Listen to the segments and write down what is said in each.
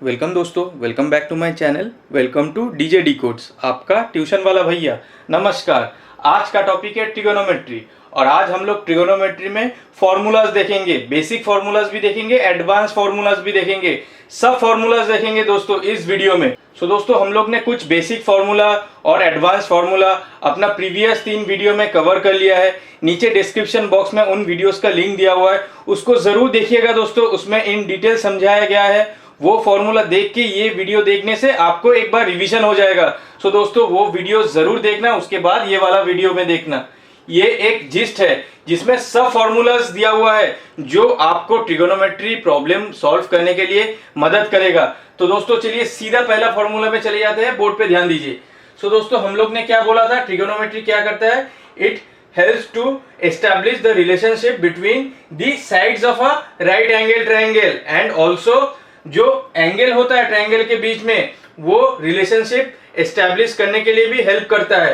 Welcome दोस्तों, welcome back to my channel. Welcome to DJ D codes, आपका tuition वाला भैया। नमस्कार। आज का टॉपिक है ट्रिगोनोमेट्री और आज हम लोग ट्रिगोनोमेट्री में फॉर्मूलाज देखेंगे, बेसिक फॉर्मूलाज भी देखेंगे, एडवांस फॉर्मूलाज भी देखेंगे, सब फॉर्मूलाज देखेंगे दोस्तों इस वीडियो में। दोस्तों हम लोग ने कुछ बेसिक फॉर्मूला और एडवांस फॉर्मूला अपना प्रीवियस 3 वीडियो में कवर कर लिया है। नीचे डिस्क्रिप्शन बॉक्स में उन वीडियोस का लिंक दिया हुआ है, उसको जरूर देखिएगा दोस्तों। उसमें इन डिटेल समझाया गया है। वो फॉर्मूला देख के ये वीडियो देखने से आपको एक बार रिवीजन हो जाएगा। दोस्तों वो वीडियो जरूर देखना, उसके बाद ये वाला वीडियो में देखना। ये एक जिस्ट है जिसमें सब फॉर्मूलाज दिया हुआ है जो आपको ट्रिगोनोमेट्री प्रॉब्लम सॉल्व करने के लिए मदद करेगा। तो दोस्तों चलिए सीधा पहला फॉर्मूला में चले जाते हैं, बोर्ड पे ध्यान दीजिए। दोस्तों हम लोग ने क्या बोला था, ट्रिगोनोमेट्री क्या करता है, it helps to establish the relationship between the sides of a right angle triangle and also जो एंगल होता है ट्रायंगल के बीच में वो रिलेशनशिप एस्टैब्लिश करने के लिए भी हेल्प करता है।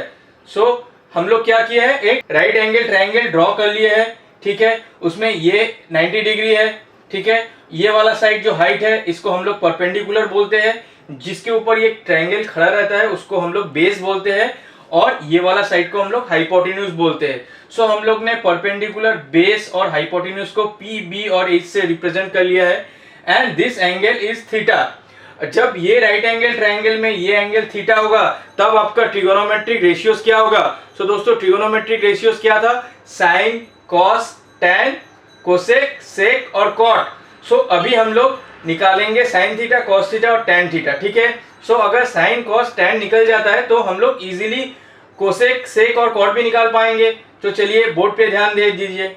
हम लोग क्या किया है, एक राइट एंगल ट्रायंगल ड्रॉ कर लिए है, ठीक है। उसमें ये 90 डिग्री है, ठीक है। ये वाला साइड जो हाइट है इसको हम लोग परपेंडिकुलर बोलते हैं, जिसके ऊपर ये ट्रायंगल खड़ा रहता है उसको हम लोग बेस बोलते हैं, और ये वाला साइड को हम लोग हाइपोटेन्यूज बोलते हैं। हम लोग ने परपेंडिकुलर, बेस और हाइपोटेन्यूज को पी, बी और एच से रिप्रेजेंट कर लिया है। And this angle is theta. जब ये राइट एंगल ट्रायंगल में ये एंगल थीटा होगा तब आपका ट्रिगोनोमेट्रिक रेशियोज क्या होगा। दोस्तों ट्रिगोनोमेट्रिक रेशियोज क्या था, साइन, कॉस, टैन, कोसेक, सेक और कॉट। अभी हम लोग निकालेंगे साइन थीटा, कॉस थीटा और टैन थीटा, ठीक है। अगर साइन, कॉस, टैन निकल जाता है तो हम लोग इजीली कोसेक, सेक और कॉट भी निकाल पाएंगे। चलिए बोर्ड पे ध्यान दे दीजिए।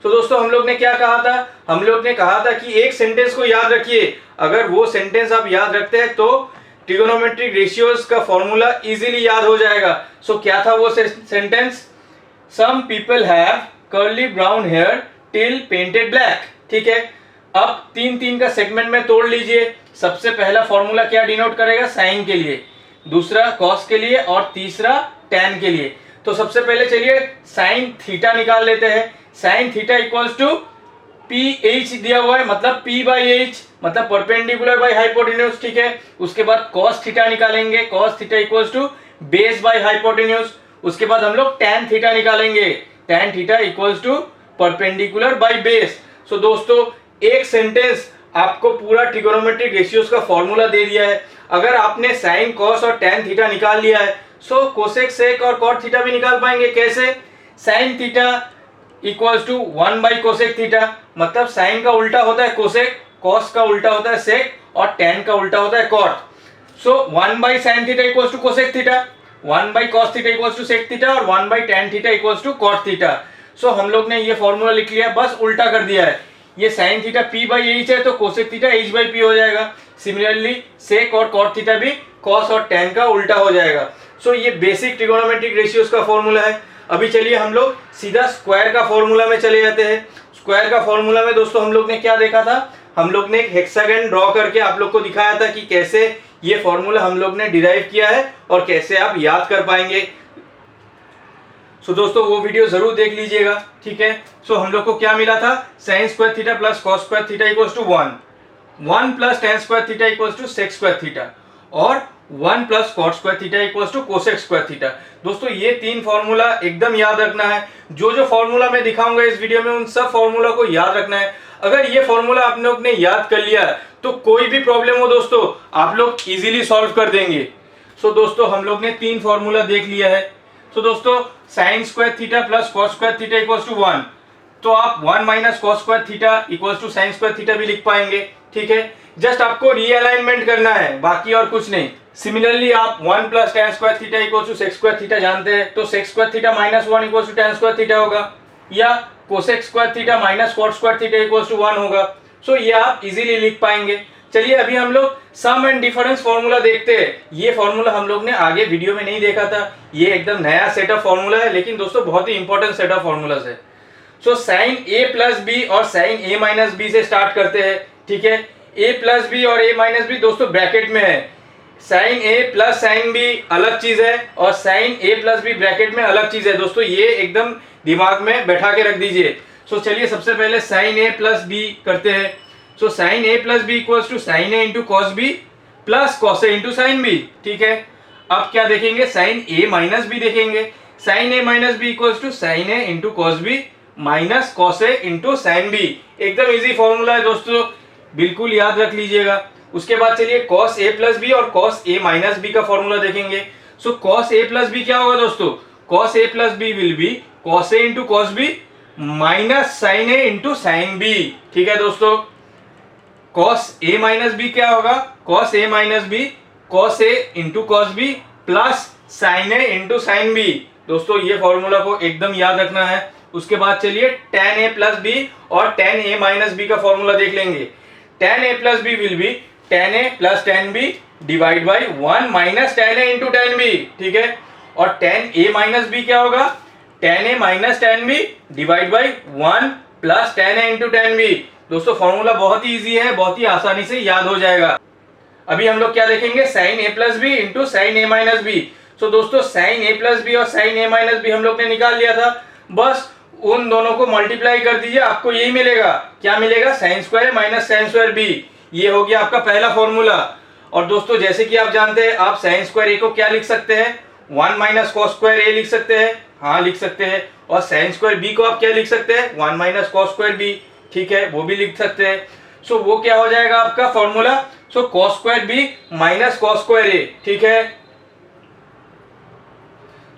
दोस्तों हम लोग ने क्या कहा था, हम लोग ने कहा था कि एक सेंटेंस को याद रखिए। अगर वो सेंटेंस आप याद रखते हैं तो ट्रिगोनोमेट्रिक रेशियोज का फॉर्मूला इजीली याद हो जाएगा। क्या था वो sentence, some people have curly brown hair till painted black, ठीक है। अब 3-3 का सेगमेंट में तोड़ लीजिए। सबसे पहला फॉर्मूला क्या डिनोट करेगा, साइन के लिए, दूसरा कॉस के लिए और तीसरा टैन के लिए। सबसे पहले चलिए साइन थीटा निकाल लेते हैं। Sine theta equals to P H दिया हुआ है, मतलब पी बाई एच मतलब परपेंडिकुलर बाई हाइपोटेन्यूज, ठीक है। उसके बाद कॉस थीटा निकालेंगे, cos theta equals to base by hypotenuse. उसके बाद हम लोग टैन थीटा निकालेंगे, tan theta equals to perpendicular by base. दोस्तों एक सेंटेंस आपको पूरा ट्रिगोनोमेट्रिक रेशियोज का फॉर्मूला दे दिया है। अगर आपने साइन, कॉस और टैन थीटा निकाल लिया है कोसेक, सेक और कॉट थीटा भी निकाल पाएंगे। कैसे, sine theta equals to 1 by cosec theta, मतलब साइन का उल्टा होता है कोसेक, कॉस का उल्टा होता है सेक और टैन का उल्टा होता है cot. 1 by sine theta equals to cosec theta, 1 by cos theta equals to sec theta और 1 by tan theta equals to cot theta. हम लोग ने ये फॉर्मूला लिख लिया, बस उल्टा कर दिया है। ये sine theta P by H है तो cosec theta H by P हो जाएगा। सिमिलरली सेक और कॉट थीटा भी कॉस और टैन का उल्टा हो जाएगा। ये बेसिक ट्रिगोनोमेट्रिक रेशियोज का फॉर्मूला है। अभी चलिए हम लोग सीधा स्क्वायर का फॉर्मूला में चले जाते हैं। स्क्वायर का फॉर्मूला में दोस्तों हम लोग ने क्या देखा था, हम लोग ने एक हेक्सागन ड्रॉ करके आप लोग को दिखाया था कि कैसे ये फॉर्मूला हम लोग ने डिराइव किया है और कैसे आप याद कर पाएंगे। दोस्तों वो वीडियो जरूर देख लीजिएगा, ठीक है। हम लोग को क्या मिला था, sine square theta plus cos square theta equals to 1 plus tan square theta equals to sec square theta और 1 plus cot square theta equals to cosec square theta. दोस्तों ये 3 फॉर्मूला एकदम याद रखना है। जो फॉर्मूला मैं दिखाऊंगा इस वीडियो में उन सब फॉर्मूला को याद रखना है। अगर ये फॉर्मूला आप लोग ने याद कर लिया तो कोई भी प्रॉब्लम हो दोस्तों आप लोग इजीली सॉल्व कर देंगे। दोस्तों हम लोग ने 3 फॉर्मूला देख लिया है। दोस्तों sine square theta plus cos square theta equals to 1, तो आप 1 minus cos square theta equals to sine square theta भी लिख पाएंगे, ठीक है। जस्ट आपको रीअलाइनमेंट करना है, बाकी और कुछ नहीं। सिमिलरली आप 1 plus tan square theta equals to sec square theta जानते हैं, तो sec square theta minus 1 equals to tan square theta होगा, या cosec square theta minus cot square theta equals to 1 होगा। ये आप इजीली लिख पाएंगे। चलिए अभी हम लोग सम एंड डिफरेंस फॉर्मूला देखते हैं। ये फॉर्मूला हम लोग ने आगे वीडियो में नहीं देखा था, ये एकदम नया सेट ऑफ फॉर्मूला है, लेकिन दोस्तों बहुत ही इंपॉर्टेंट सेट ऑफ फॉर्मूलाज है। साइन ए प्लस बी और साइन ए माइनस बी से स्टार्ट करते हैं, ठीक है। ए प्लस बी और ए माइनस बी दोस्तों ब्रैकेट में है, sign A plus sine B अलग चीज है और sign A plus B bracket में अलग चीज है। दोस्तों ये एकदम दिमाग में बैठा के रख दीजिए। चलिए सबसे पहले साइन ए प्लस बी करते हैं। So sine A plus B equals to sine A into cos B plus cos A into sine B. ठीक है, अब क्या देखेंगे, साइन ए माइनस बी देखेंगे। Sine A minus B equals to sine A into cos B minus cos A into sine B. एकदम easy formula है दोस्तों, बिल्कुल याद रख लीजिएगा। उसके बाद चलिए कॉस ए प्लस बी और कॉस ए माइनस बी का फॉर्मूला देखेंगे। So cos A plus B क्या होगा दोस्तों, cos A plus B will be cos A into cos B minus sine A into sine B. ठीक है दोस्तों, cos A minus B क्या होगा, cos A minus B cos A into cos B plus sine A into sine B. दोस्तों ये formula को एकदम याद रखना है। उसके बाद चलिए tan a प्लस बी और tan a माइनस बी का फॉर्मूला देख लेंगे। tan a plus B will be tan a plus tan b divide by 1 minus tan a into tan b। ठीक है, और tan a माइनस बी क्या होगा, tan a minus tan b divide by 1 plus tan a into tan b। दोस्तों formula बहुत ही easy है, बहुत ही आसानी से याद हो जाएगा। अभी हम लोग क्या देखेंगे, sine A plus B into sine A minus B. So दोस्तों साइन ए प्लस बी और साइन ए माइनस बी हम लोग ने निकाल लिया था, बस उन दोनों को मल्टीप्लाई कर दीजिए, आपको यही मिलेगा। क्या मिलेगा, sine square minus sine square B. ये हो गया आपका पहला फॉर्मूला। और दोस्तों जैसे कि आप जानते हैं, आप साइन स्क्वायर ए को क्या लिख सकते हैं, 1 माइनस कॉस स्क्वायर ए लिख सकते हैं, हाँ लिख सकते हैं। और साइन स्क्वायर बी को आप क्या लिख सकते हैं, 1 माइनस कॉस स्क्वायर बी। ठीक है, वो भी लिख सकते हैं। सो वो क्या हो जाएगा आपका formula, so cos square B minus cos square A. ठीक है,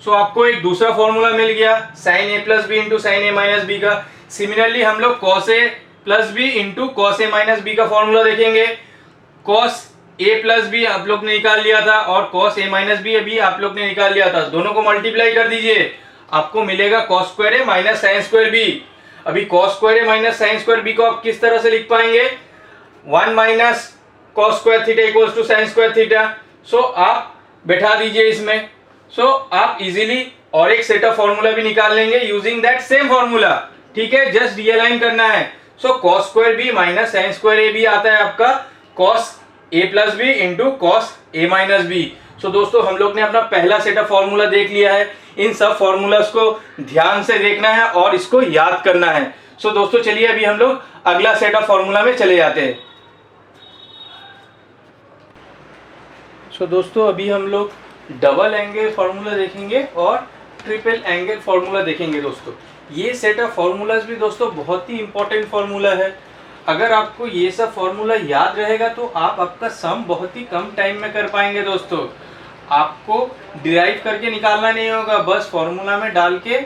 सो आपको एक दूसरा फॉर्मूला मिल गया sine A plus B into sine A minus B का। सिमिलरली हम लोग cos A plus B into cos A minus B का फॉर्मूला देखेंगे। कॉस ए प्लस बी आप लोग ने निकाल लिया था और कॉस ए माइनस बी अभी आप लोग ने निकाल लिया था, दोनों को मल्टीप्लाई कर दीजिए, आपको मिलेगा cos square A minus sine square B. अभी cos square A minus sine square B को आप किस तरह से लिख पाएंगे, 1 minus cos square theta equals to sine square theta. So आप बैठा दीजिए इसमें। सो आप इजीली और एक सेट ऑफ फॉर्मूला भी निकाल लेंगे यूजिंग दैट सेम फॉर्मूला। ठीक है, जस्ट रियलाइन करना है। So cos square B minus sine square A B आता है आपका cos A plus B into cos A minus B. So दोस्तों हम लोग ने अपना पहला सेट ऑफ फॉर्मूला देख लिया है। इन सब फॉर्मूलास को ध्यान से देखना है और इसको याद करना है। सो दोस्तों चलिए अभी हम लोग अगला सेट ऑफ फॉर्मूला में चले जाते हैं। सो दोस्तों अभी हम लोग डबल एंगल फॉर्मूला देखेंगे और ट्रिपल एंगल फॉर्मूला देखेंगे। दोस्तों ये सेट ऑफ फॉर्मूलाज भी दोस्तों बहुत ही इंपॉर्टेंट फॉर्मूला है। अगर आपको ये सब फॉर्मूला याद रहेगा तो आप आपका सम बहुत ही कम टाइम में कर पाएंगे। दोस्तों आपको डिराइव करके निकालना नहीं होगा, बस फॉर्मूला में डाल के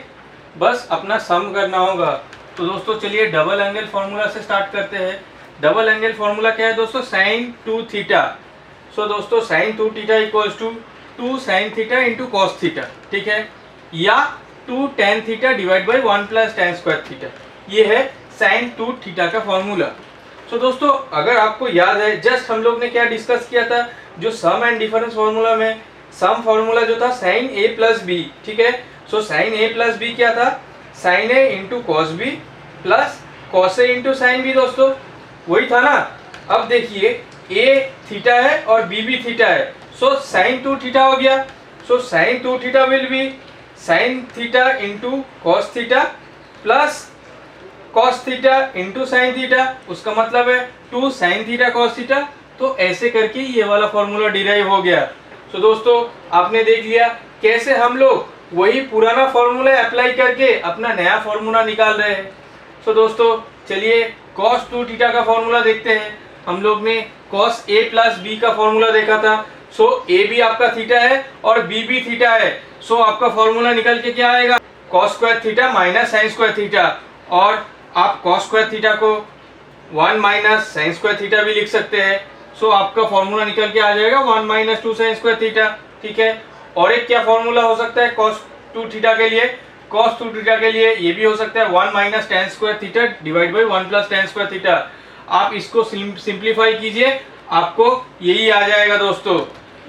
बस अपना सम करना होगा। तो दोस्तों चलिए डबल एंगल फॉर्मूला से स्टार्ट करते हैं। डबल एंगल फॉर्मूला क्या है दोस्तों, साइन 2 थीटा। सो दोस्तों sine 2 theta equals to 2 sine theta into cos theta. ठीक है, या 2 tan theta divide by 1 plus tan square theta. ये है साइन 2 थीटा का फॉर्मूला। सो दोस्तों अगर आपको याद है, जस्ट हम लोग ने क्या डिस्कस किया था, जो सम एंड डिफरेंस फॉर्मूला में सम फॉर्मूला जो था साइन ए प्लस बी। ठीक है, so sine A plus B क्या था, sine A into cos B plus cos A into sine B. दोस्तों वही था ना। अब देखिए ए थीटा है और बी भी थीटा है, सो साइन 2 थीटा हो गया। So sine 2 theta will B sign theta into cos theta plus cos theta into sine theta. उसका मतलब है 2 साइन थीटा कॉस थीटा। तो ऐसे करके ये वाला फॉर्मूला डिराइव हो गया। सो दोस्तों आपने देख लिया कैसे हम लोग वही पुराना फॉर्मूला अप्लाई करके अपना नया फॉर्मूला निकाल रहे हैं। सो दोस्तों चलिए कॉस 2 थीटा का फॉर्मूला देखते हैं। हम लोग ने कॉस ए प्लस बी का फॉर्मूला देखा था। सो ए भी आपका थीटा है और बी भी थीटा है। सो आपका फॉर्मूला निकल के क्या आएगा, cos square theta minus sine square theta. और आप कॉस स्क्वायर थीटा को 1 माइनस साइन स्क्वायर थीटा भी लिख सकते हैं। सो आपका फॉर्मूला निकल के आ जाएगा 1 माइनस 2 साइन स्क्वायर थीटा। ठीक है, और एक क्या फॉर्मूला हो सकता है कॉस 2 थीटा के लिए, कॉस 2 थीटा के लिए ये भी हो सकता है 1 minus tan square theta divide by 1 plus tan square theta. आप इसको सिंप्लीफाई कीजिए, आपको यही आ जाएगा। दोस्तों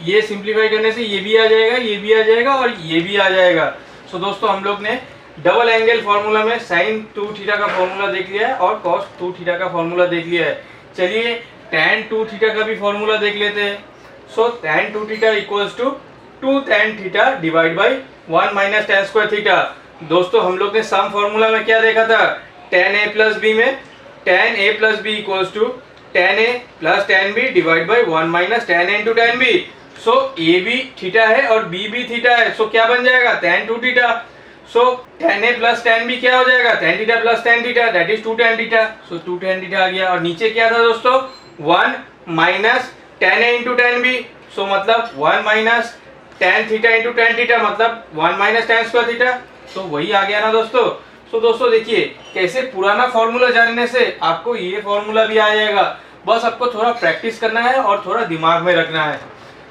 ये सिंप्लीफाई करने से ये भी आ जाएगा, ये भी आ जाएगा और ये भी आ जाएगा। सो दोस्तों हम लोग ने डबल एंगल फॉर्मूला में साइन 2 थीटा का फॉर्मूला देख लिया है और कॉस 2 थीटा का फॉर्मूला देख लिया है। चलिए tan 2 थीटा का भी फॉर्मूला देख लेते हैं। So tan 2 theta equals to 2 tan theta divide by 1 minus tan square theta. दोस्तों हम लोग ने सम फॉर्मूला में क्या देखा था, tan a प्लस बी में tan a plus B equals to tan a plus tan b divide by 1 minus tan a into tan b। So A भी थीटा है और बी भी थीटा है, सो क्या बन जाएगा tan 2 theta. So tan a plus tan b क्या हो जाएगा tan theta plus tan theta, that is 2 tan theta. So 2 tan theta आ गया। और नीचे क्या था दोस्तों 1 minus tan a into tan b। So मतलब 1 minus tan theta into tan theta मतलब 1 माइनस tan स्क्वायर थीटा। तो वही आ गया ना दोस्तों। सो दोस्तों देखिए कैसे पुराना फॉर्मूला जानने से आपको ये फॉर्मूला भी आ जाएगा, बस आपको थोड़ा प्रैक्टिस करना है और थोड़ा दिमाग में रखना है।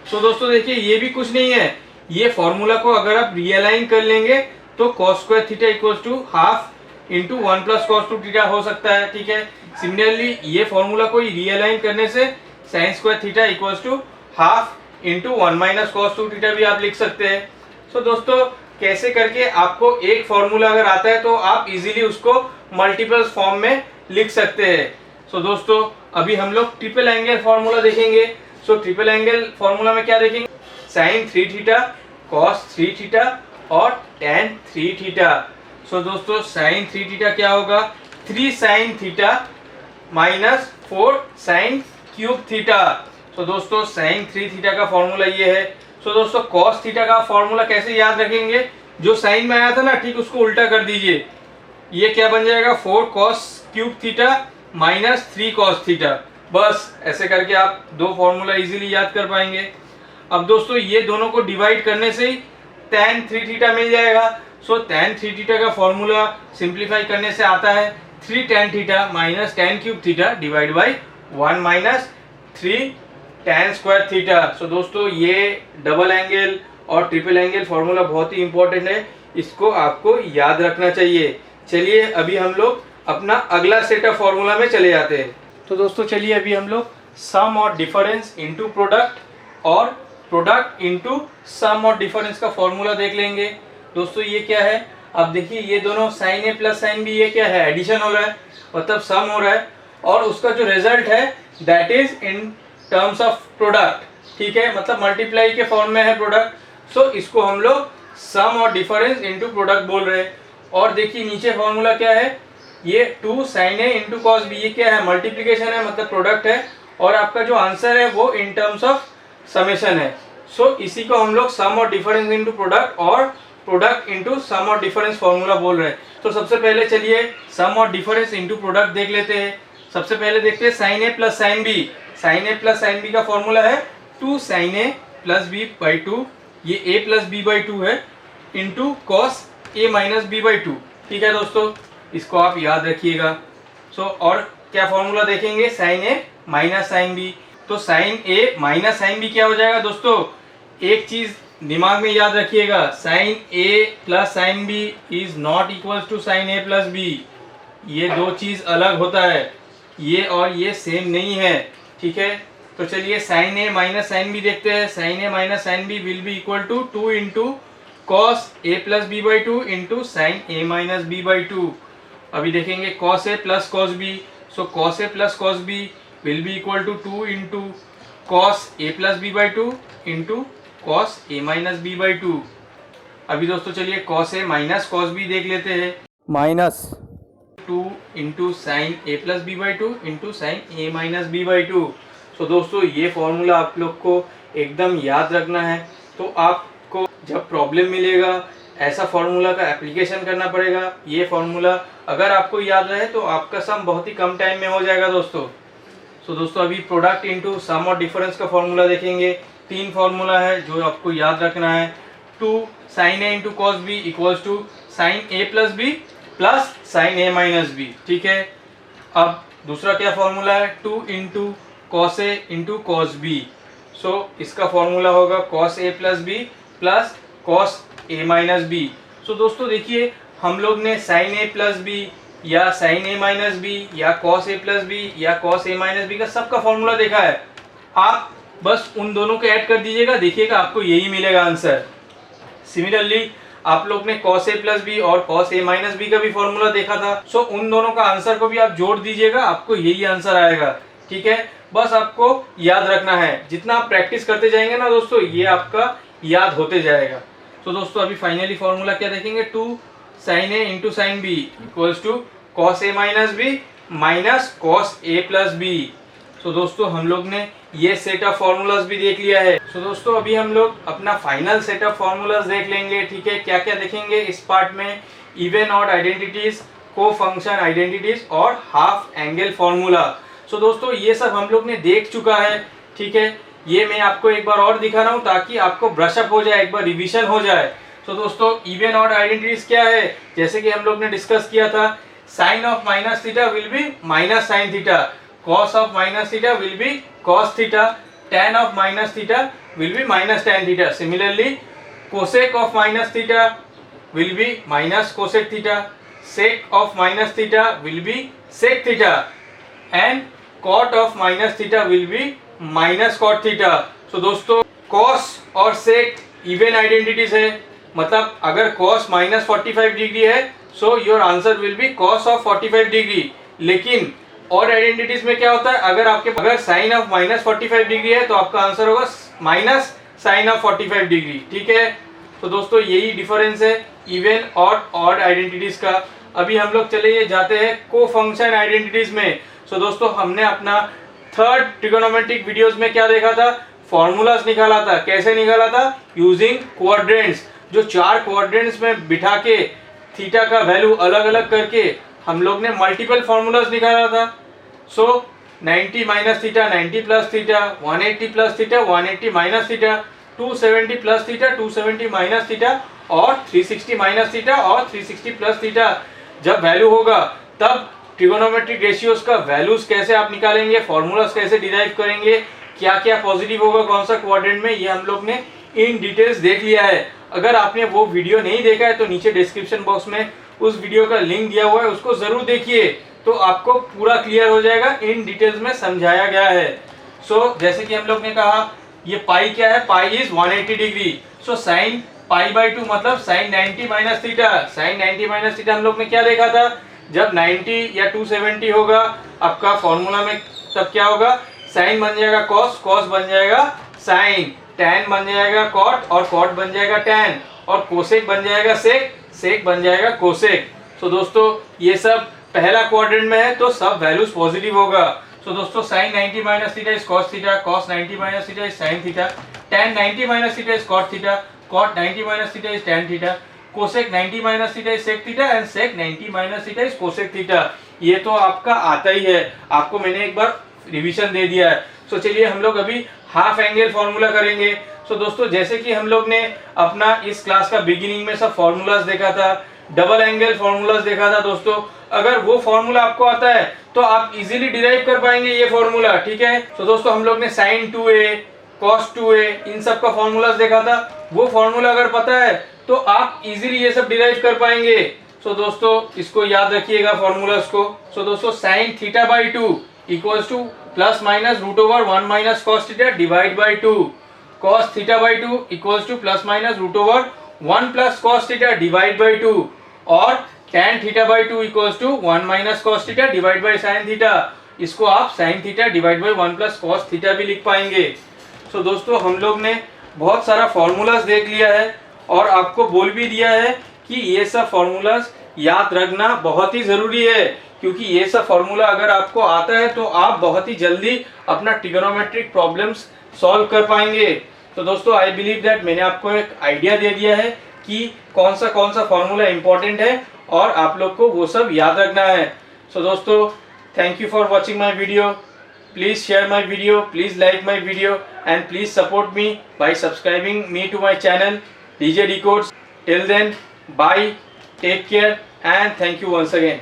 सो दोस्तों देखिए ये भी कुछ नहीं है, ये फॉर्मूला को अगर आप रियलाइन कर लेंगे तो cos square theta equals to half into 1 plus cos 2 theta हो सकता है, ठीक है। सिमिलरली ये फॉर्मूला को रियलाइन करने से sin square theta equals to half into 1 minus cos 2 theta भी आप लिख सकते हैं। सो दोस्तों कैसे करके आपको एक फॉर्मूला अगर आता है तो आप इजीली उसको मल्टीपल फॉर्म में लिख सकते हैं। सो दोस्तों अभी हम लोग ट्रिपल एंगल फॉर्मूला देखेंगे। सो ट्रिपल एंगल फॉर्मूला में क्या देखेंगे sin 3 थीटा cos 3 थीटा और tan 3 थीटा। सो दोस्तों sin 3 थीटा क्या होगा 3 sin थीटा minus 4 sin cube theta. So दोस्तों sin 3 थीटा का फॉर्मूला ये है। सो दोस्तों cos थीटा का फॉर्मूला कैसे याद रखेंगे, जो साइन में आया था ना ठीक उसको उल्टा कर दीजिए, ये क्या बन जाएगा 4 cos cube theta minus 3 cos theta. बस ऐसे करके आप दो फॉर्मूला इजीली याद कर पाएंगे। अब दोस्तों ये दोनों को डिवाइड करने से ही tan 3 थीटा मिल जाएगा। सो tan 3 थीटा का फॉर्मूला सिंप्लीफाई करने से आता है 3 tan theta minus tan cube theta divide by 1 minus 3 tan square theta. So दोस्तों ये डबल एंगल और ट्रिपल एंगल फॉर्मूला बहुत ही इंपॉर्टेंट है, इसको आपको याद रखना चाहिए। चलिए अभी हम लोग अपना अगला सेट ऑफ फॉर्मूला में चले जाते हैं। तो दोस्तों चलिए अभी हम लोग सम और डिफरेंस इनटू प्रोडक्ट और प्रोडक्ट इनटू सम और डिफरेंस का फॉर्मूला देख लेंगे। दोस्तों ये क्या है, अब देखिए ये दोनों sin a plus sin b ये क्या है एडिशन हो रहा है मतलब सम हो रहा है, और उसका जो रिजल्ट है that is in terms of product, ठीक है, मतलब मल्टीप्लाई के फॉर्म में है प्रोडक्ट। सो इसको हम लोग सम और डिफरेंस इनटू प्रोडक्ट बोल रहे हैं। और देखिए नीचे फॉर्मूला क्या है, ये 2 sin a into cos b, ये क्या है मल्टीप्लीकेशन है मतलब प्रोडक्ट है, और आपका जो आंसर है वो इन टर्म्स ऑफ समेशन है। सो इसी को हम लोग सम और डिफरेंस इनटू प्रोडक्ट और प्रोडक्ट इनटू सम और डिफरेंस फॉर्मूला बोल रहे हैं। तो सबसे पहले चलिए सम और डिफरेंस इनटू प्रोडक्ट देख लेते हैं। सबसे पहले देखते हैं sin a plus sin b। sin a plus sin b का फॉर्मूला है 2 sin a plus b by 2, ये a प्लस b बाई 2 है into cos a minus b by 2, ठीक है दोस्तों, इसको आप याद रखिएगा। सो और क्या फॉर्मूला देखेंगे sin a minus sin b। तो sin a minus sin b क्या हो जाएगा दोस्तों, एक चीज दिमाग में याद रखिएगा sin a plus sin b is not equal to sin a plus b, ये दो चीज अलग होता है, ये और ये सेम नहीं है, ठीक है। तो चलिए sin a minus sin b देखते हैं। sin a minus sin b will be equal to 2 into cos a plus b by 2 into sine a minus b by 2। अभी देखेंगे cos a plus cos b, so cos a plus cos b will be equal to 2 into cos a plus b by 2 into cos a minus b by 2। अभी दोस्तों चलिए cos a minus cos b देख लेते हैं, minus 2 into sine a plus b by 2 into sine a minus b by 2। सो दोस्तों ये formula आप लोग को एकदम याद रखना है। तो आपको जब प्रॉब्लम मिलेगा ऐसा फॉर्मूला का एप्लीकेशन करना पड़ेगा। ये फॉर्मूला अगर आपको याद रहे तो आपका सम बहुत ही कम टाइम में हो जाएगा दोस्तों। सो दोस्तों अभी प्रोडक्ट इनटू सम और डिफरेंस का फॉर्मूला देखेंगे। तीन फॉर्मूला है जो आपको याद रखना है। 2 sin a into cos B equals to sine a plus B plus sine a minus B, ठीक है। अब दूसरा क्या फॉर्मूला है 2 into cos a into cos B. So इसका फॉर्मूला होगा cos a plus B plus cos a minus B. So दोस्तों देखिए हम लोग ने साइन a प्लस बी या साइन a माइनस बी या कॉस a प्लस बी या कॉस a माइनस बी का सबका फॉर्मूला देखा है। आप बस उन दोनों को ऐड कर दीजिएगा, देखिएगा आपको यही मिलेगा आंसर। सिमिलरली आप लोग ने cos a प्लस बी और cos a माइनस बी का भी फॉर्मूला देखा था। सो उन दोनों का आंसर को भी आप जोड़ दीजिएगा, आपको यही आंसर आएगा, ठीक है। बस आपको याद रखना है, जितना आप प्रैक्टिस करते जाएंगे ना दोस्तों ये आपका याद होते जाएगा। तो दोस्तों अभी फाइनली फॉर्मूला क्या देखेंगे 2 sin a into sine B equals to cos a minus B minus cos a plus B. So दोस्तों हम लोग ने ये सेट ऑफ फॉर्मूलाज भी देख लिया है। सो दोस्तों अभी हम लोग अपना फाइनल सेट ऑफ फॉर्मूलाज देख लेंगे। ठीक है, क्या क्या देखेंगे इस पार्ट में? इवन ऑड आइडेंटिटीज, को फंक्शन आइडेंटिटीज और हाफ एंगल फॉर्मूला। सो दोस्तों ये सब हम लोग ने देख चुका है। ठीक है, ये मैं आपको एक बार और दिखा रहा हूँ ताकि आपको ब्रशअप हो जाए, एक बार रिविजन हो जाए। सो दोस्तों इवन ऑड आइडेंटिटीज क्या है? जैसे कि हम लोग ने डिस्कस किया था, sine of minus theta will be minus sine theta, cos of minus theta will be cos theta, tan of minus theta will be minus tan theta. Similarly, cosec of minus theta will be minus cosec theta, sec of minus theta will be sec theta, and cot of minus theta will be minus cot theta. So दोस्तों cos और sec even identities है, मतलब अगर cos minus 45 degree है so your answer will be cos of 45 degree. लेकिन और identities में क्या होता है, अगर साइन ऑफ माइनस 45 डिग्री है तो आपका आंसर होगा माइनस साइन ऑफ 45 डिग्री। ठीक है, तो दोस्तों यही डिफरेंस है इवन और ऑड आइडेंटिटीज का। अभी हम लोग चले जाते हैं को फंक्शन आइडेंटिटीज में। सो दोस्तों हमने अपना थर्ड ट्रिगोनोमेट्रिक वीडियोस में क्या देखा था? फॉर्मूलाज निकाला था। कैसे निकाला था? Using quadrants. जो चार क्वाड्रेंट्स में बिठा के थीटा का वैल्यू अलग अलग करके हम लोग ने मल्टीपल फॉर्मूलाज निकाला था। सो 90 minus theta, 90 plus theta, 180 plus theta, 180 minus theta, 270 plus theta, 270 minus theta और 360 माइनस थीटा और 360 प्लस थीटा। जब वैल्यू होगा तब ट्रिगोनोमेट्रिक रेशियोज का वैल्यूज कैसे आप निकालेंगे, फॉर्मूलाज कैसे डिराइव करेंगे, क्या क्या पॉजिटिव होगा कौन सा क्वाड्रेंट में, ये हम लोग ने इन डिटेल्स देख लिया है। अगर आपने वो वीडियो नहीं देखा है तो नीचे डिस्क्रिप्शन बॉक्स में उस वीडियो का लिंक दिया हुआ है, उसको जरूर देखिए, तो आपको पूरा क्लियर हो जाएगा, इन डिटेल्स में समझाया गया है। सो जैसे कि हम लोग ने कहा ये पाई क्या है? Pi is 180 degree. So sine pi by 2 मतलब sine 90 minus theta. Sine 90 minus theta हम लोग ने क्या देखा था? जब 90 या 270 होगा आपका फॉर्मूला में तब क्या होगा? साइन बन जाएगा कॉस, कॉस बन जाएगा साइन, टैन बन जाएगा कॉट और कॉट बन जाएगा टैन, और कोसेक बन जाएगा सेक, सेक बन जाएगा कोसेक। सो दोस्तों ये सब पहला क्वाड्रेंट में है तो सब वैल्यूज पॉजिटिव होगा। सो दोस्तों sine 90 minus theta is cos theta, cos 90 minus theta is sine theta, tan 90 minus theta is cot theta, cot 90 minus theta is tan theta, cosec 90 minus theta is sec theta and sec 90 minus theta is cosec theta. ये तो आपका आता ही है, आपको मैंने एक बार revision दे दिया है। सो चलिए हम लोग अभी हाफ एंगल फॉर्मूला करेंगे। सो दोस्तों जैसे कि हम लोग ने अपना इस क्लास का बिगिनिंग में सब फॉर्मूलाज देखा था, डबल एंगल फॉर्मूलाज देखा था दोस्तों। अगर वो फॉर्मूला आपको आता है तो आप इजीली डिराइव कर पाएंगे ये फॉर्मूला। ठीक है, तो दोस्तों हम लोग ने साइन 2a, कॉस 2a इन सब का फॉर्मूलाज देखा था। वो फॉर्मूला अगर पता है तो आप इजीली ये सब डिराइव कर पाएंगे। सो दोस्तों इसको याद रखिएगा फॉर्मूलाज को। सो दोस्तों sine theta by 2 equals to plus minus root over 1 minus cos theta divide by 2, cos theta by 2 equals to plus minus root over 1 plus cos theta divide by 2, और tan theta by 2 equals to 1 minus cos theta divide by sine theta. इसको आप sine theta divide by 1 plus cos theta भी लिख पाएंगे। सो दोस्तों हम लोग ने बहुत सारा फॉर्मूलाज देख लिया है और आपको बोल भी दिया है कि ये सब फॉर्मूलाज याद रखना बहुत ही जरूरी है, क्योंकि ये सब फॉर्मूला अगर आपको आता है तो आप बहुत ही जल्दी अपना ट्रिगोनोमेट्रिक प्रॉब्लम्स सॉल्व कर पाएंगे। तो दोस्तों आई बिलीव दैट मैंने आपको एक आइडिया दे दिया है कि कौन सा फॉर्मूला इंपॉर्टेंट है और आप लोग को वो सब याद रखना है। सो दोस्तों thank you for watching my video. Please share my video, please like my video and please support me by subscribing me to my channel DJ Decodes. Till then, bye, take care and thank you once again.